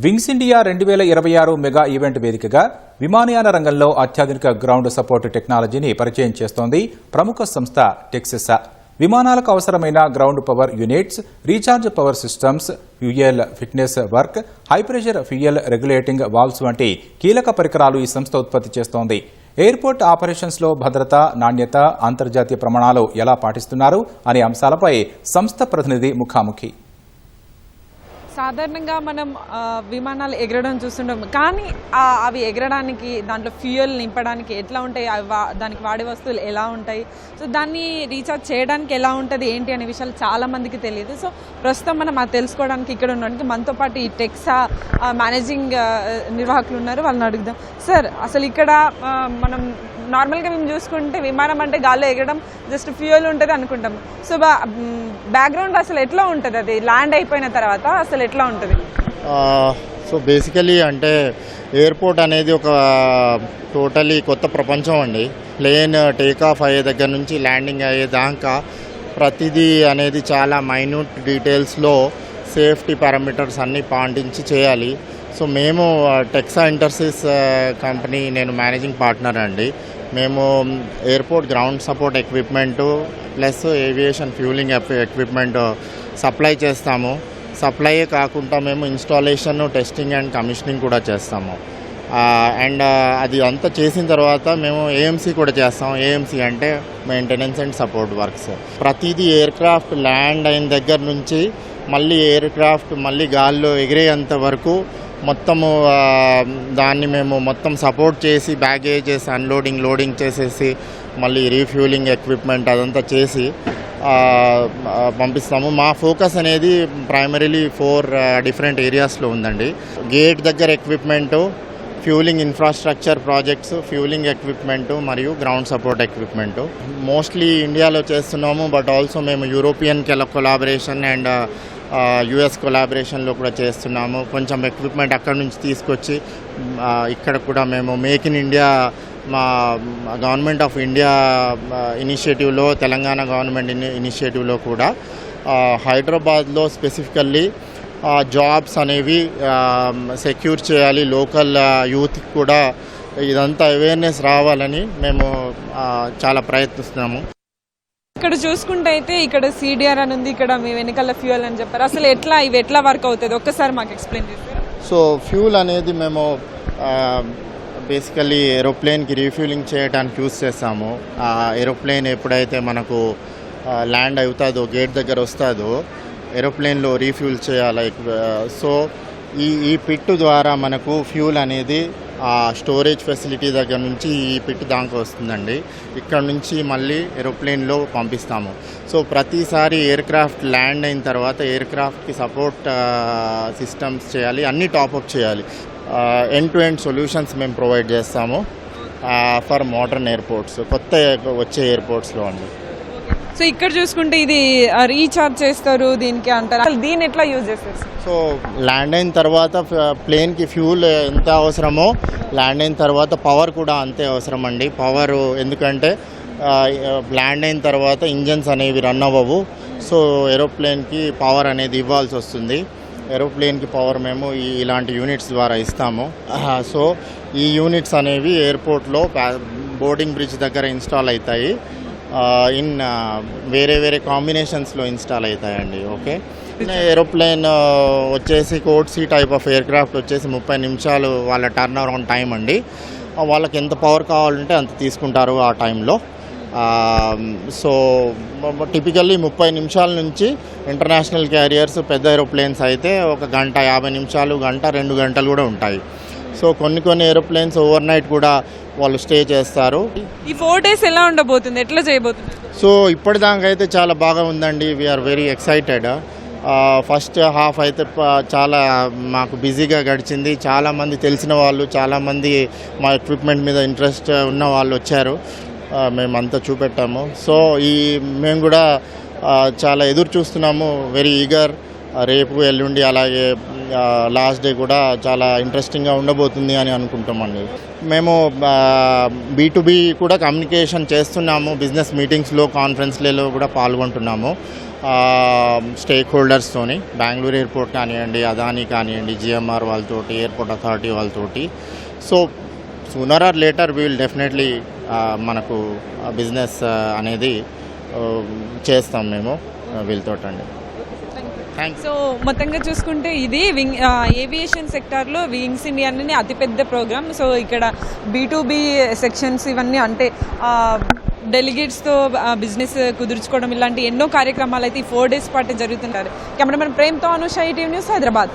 Wings India 2026 mega event వేదికగా విమానయాన రంగంలో అత్యాధునిక గ్రౌండ్ సపోర్ట్ టెక్నాలజీని పరిచయం చేస్తోంది ప్రముఖ సంస్థ టెక్ససా. విమానాలకు అవసరమైన ground power units, recharge power systems, fuel fitness work, high pressure fuel regulating valves వంటి కీలక పరికరాలు ఈ సంస్థ ఉత్పత్తి చేస్తోంది. ఎయిర్పోర్ట్ ఆపరేషన్స్ లో భద్రత, నాణ్యత, అంతర్జాతీయ ప్రమాణాలు ఎలా పాటిస్తున్నారు అనే అంశాలపై సంస్థ ప్రతినిధి ముఖాముఖి. సాధారణంగా మనం విమానాలు ఎగరడం చూస్తుంటాం, కానీ అవి ఎగరడానికి దాంట్లో ఫ్యూయల్ నింపడానికి ఎట్లా ఉంటాయి, దానికి వాడే వస్తువులు ఎలా ఉంటాయి, సో దాన్ని రీఛార్జ్ చేయడానికి ఎలా ఉంటుంది ఏంటి అనే విషయాలు చాలా మందికి తెలియదు. సో ప్రస్తుతం మనం అది తెలుసుకోవడానికి ఇక్కడ ఉండడానికి మనతో పాటు ఈ టెక్సా మేనేజింగ్ నిర్వాహకులు ఉన్నారు, వాళ్ళని అడుగుదాం. సార్, అసలు ఇక్కడ మనం నార్మల్గా మేము చూసుకుంటే విమానం అంటే గాల్లో ఎగరడం, జస్ట్ ఫ్యూయల్ ఉంటుంది అనుకుంటాం. సో బ్యాక్గ్రౌండ్ అసలు ఎట్లా ఉంటుంది, అది ల్యాండ్ అయిపోయిన తర్వాత అసలు ఎట్లా ఉంటుంది? సో బేసికలీ అంటే ఎయిర్పోర్ట్ అనేది ఒక టోటలీ కొత్త ప్రపంచం అండి. ప్లేన్ టేకాఫ్ అయ్యే దగ్గర నుంచి ల్యాండింగ్ అయ్యేదాకా ప్రతిదీ అనేది చాలా మైన్యూట్ డీటెయిల్స్లో సేఫ్టీ పారామీటర్స్ అన్నీ పాటించి చేయాలి. సో మేము టెక్సా ఇంటర్సిస్ కంపెనీ, నేను మేనేజింగ్ పార్ట్నర్ అండి. మేము airport ground support equipment plus aviation fuelling equipment supply చేస్తాము. సప్లైయే కాకుండా మేము ఇన్స్టాలేషన్, టెస్టింగ్ అండ్ కమిషనింగ్ కూడా చేస్తాము. అండ్ అది అంతా చేసిన తర్వాత మేము ఏఎంసీ కూడా చేస్తాం. ఏఎంసీ అంటే మెయింటెనెన్స్ అండ్ సపోర్ట్ వర్క్స్. ప్రతిదీ ఎయిర్క్రాఫ్ట్ ల్యాండ్ అయిన దగ్గర నుంచి మళ్ళీ ఎయిర్క్రాఫ్ట్ మళ్ళీ గాల్లో ఎగిరేంత వరకు మొత్తము దాన్ని మేము మొత్తం సపోర్ట్ చేసి బ్యాగేజెస్ అన్లోడింగ్, లోడింగ్ చేసేసి మళ్ళీ రీఫ్యూలింగ్ ఎక్విప్మెంట్ అదంతా చేసి పంపిస్తాము. మా ఫోకస్ అనేది ప్రైమరీలీ 4 డిఫరెంట్ ఏరియాస్లో ఉందండి. గేట్ దగ్గర equipment, fuelling infrastructure projects, fuelling equipment మరియు గ్రౌండ్ సపోర్ట్ ఎక్విప్మెంటు. మోస్ట్లీ ఇండియాలో చేస్తున్నాము, బట్ ఆల్సో మేము యూరోపియన్ కొలాబరేషన్ అండ్ యుఎస్ కొలాబరేషన్లో కూడా చేస్తున్నాము. కొంచెం ఎక్విప్మెంట్ అక్కడ నుంచి తీసుకొచ్చి ఇక్కడ కూడా మేము మేక్ ఇన్ ఇండియా, మా గవర్నమెంట్ ఆఫ్ ఇండియా ఇనిషియేటివ్లో, తెలంగాణ గవర్నమెంట్ ఇనిషియేటివ్లో కూడా హైదరాబాద్లో స్పెసిఫికల్లీ జాబ్స్ అనేవి సెక్యూర్ చేయాలి, లోకల్ యూత్కి కూడా ఇదంతా అవేర్నెస్ రావాలని మేము చాలా ప్రయత్నిస్తున్నాము. ఇక్కడ చూసుకుంటే అయితే ఇక్కడ సిడిఆర్ అని ఉంది, ఇక్కడ మీ వెనకాల ఫ్యూయల్ అని చెప్పారు. అసలు ఇవి ఎట్లా వర్క్ అవుతుంది ఒక్కసారి మాకు ఎక్స్ప్లెయిన్ చేస్తారు? సో ఫ్యూల్ అనేది మేము బేసికల్లీ ఏరోప్లేన్కి రీఫ్యూలింగ్ చేయడానికి యూజ్ చేస్తాము. ఏరోప్లేన్ ఎప్పుడైతే మనకు ల్యాండ్ అవుతుందో, గేట్ దగ్గర వస్తుందో, ఏరోప్లేన్లో రీఫ్యూల్ చేయాలి. సో ఈ పిట్టు ద్వారా మనకు ఫ్యూల్ అనేది ఆ స్టోరేజ్ ఫెసిలిటీ దగ్గర నుంచి ఈ పిట్టు దాకా వస్తుందండి. ఇక్కడ నుంచి మళ్ళీ ఏరోప్లేన్లో పంపిస్తాము. సో ప్రతిసారి ఎయిర్క్రాఫ్ట్ ల్యాండ్ అయిన తర్వాత ఎయిర్క్రాఫ్ట్కి సపోర్ట్ సిస్టమ్స్ చేయాలి, అన్నీ టాప్అప్ చేయాలి. ఎండ్ టు ఎండ్ సొల్యూషన్స్ మేము ప్రొవైడ్ చేస్తాము ఫర్ మోడర్న్ ఎయిర్పోర్ట్స్, కొత్త వచ్చే ఎయిర్పోర్ట్స్లో అండి. సో ఇక్కడ చూసుకుంటే ఇది రీఛార్జ్ చేస్తారు దీనికి అంటారు, అసలు దీన్ని ఎట్లా యూజ్ చేస్తారు? సో ల్యాండ్ అయిన తర్వాత ప్లేన్కి ఫ్యూల్ ఎంత అవసరమో ల్యాండ్ అయిన తర్వాత పవర్ కూడా అంతే అవసరం అండి. పవర్ ఎందుకంటే ల్యాండ్ అయిన తర్వాత ఇంజన్స్ అనేవి రన్ అవ్వవు. సో ఏరోప్లేన్కి పవర్ అనేది ఇవ్వాల్సి వస్తుంది. ఏరోప్లేన్కి పవర్ మేము ఇలాంటి యూనిట్స్ ద్వారా ఇస్తాము. సో ఈ యూనిట్స్ అనేవి ఎయిర్పోర్ట్లో బోర్డింగ్ బ్రిడ్జ్ దగ్గర ఇన్స్టాల్ అవుతాయి. వేరే వేరే కాంబినేషన్స్లో ఇన్స్టాల్ అవుతాయండి. ఓకే, ఏరోప్లేన్ వచ్చేసి code C type of aircraft వచ్చేసి 30 నిమిషాలు వాళ్ళ టర్న్ అరౌండ్ టైం అండి. వాళ్ళకి ఎంత పవర్ కావాలంటే అంత తీసుకుంటారు ఆ టైంలో. సో టిపికల్లీ 30 నిమిషాల నుంచి ఇంటర్నేషనల్ క్యారియర్స్, పెద్ద ఏరోప్లేన్స్ అయితే 1 గంట 50 నిమిషాలు, గంట 2 గంటలు కూడా ఉంటాయి. సో కొన్ని ఏరోప్లేన్స్ ఓవర్ నైట్ కూడా వాళ్ళు స్టే చేస్తారు. ఈ 4 days ఎలా ఉండబోతుంది, ఎట్లా చేయబోతుంది? సో ఇప్పటిదాకా అయితే చాలా బాగా ఉందండి. We are very excited. First half అయితే చాలా మాకు బిజీగా గడిచింది. చాలామంది తెలిసిన వాళ్ళు, చాలామంది మా ఎక్విప్మెంట్ మీద ఇంట్రెస్ట్ ఉన్న వాళ్ళు వచ్చారు, మేమంతా చూపెట్టాము. సో మేము కూడా చాలా ఎదురు చూస్తున్నాము, వెరీ ఈగర్ రేపు ఎల్లుండి అలాగే లాస్ట్ డే కూడా చాలా ఇంట్రెస్టింగ్గా ఉండబోతుంది అని అనుకుంటామండి. మేము B2B కూడా కమ్యూనికేషన్ చేస్తున్నాము, బిజినెస్ మీటింగ్స్లో కాన్ఫరెన్స్లలో కూడా పాల్గొంటున్నాము స్టేక్ హోల్డర్స్తోని. బెంగళూరు ఎయిర్పోర్ట్ కానివ్వండి, అదానీ కానివ్వండి, GMR వాళ్ళతోటి, ఎయిర్పోర్ట్ అథారిటీ వాళ్ళతోటి. So sooner or later we will definitely మనకు బిజినెస్ అనేది చేస్తాం మేము వీళ్ళతోటండి. థ్యాంక్స్. సో మొత్తంగా చూసుకుంటే ఇది ఏవియేషన్ సెక్టార్లో వింగ్స్ ఇండియా అనేది అతిపెద్ద ప్రోగ్రామ్. సో ఇక్కడ B2B సెక్షన్స్ ఇవన్నీ అంటే డెలిగేట్స్తో బిజినెస్ కుదుర్చుకోవడం ఇలాంటి ఎన్నో కార్యక్రమాలు అయితే ఈ 4 days పాటు జరుగుతుంటారు. కెమెరామెన్ ప్రేమ్తో అనుష, ఈటీవీ న్యూస్, హైదరాబాద్.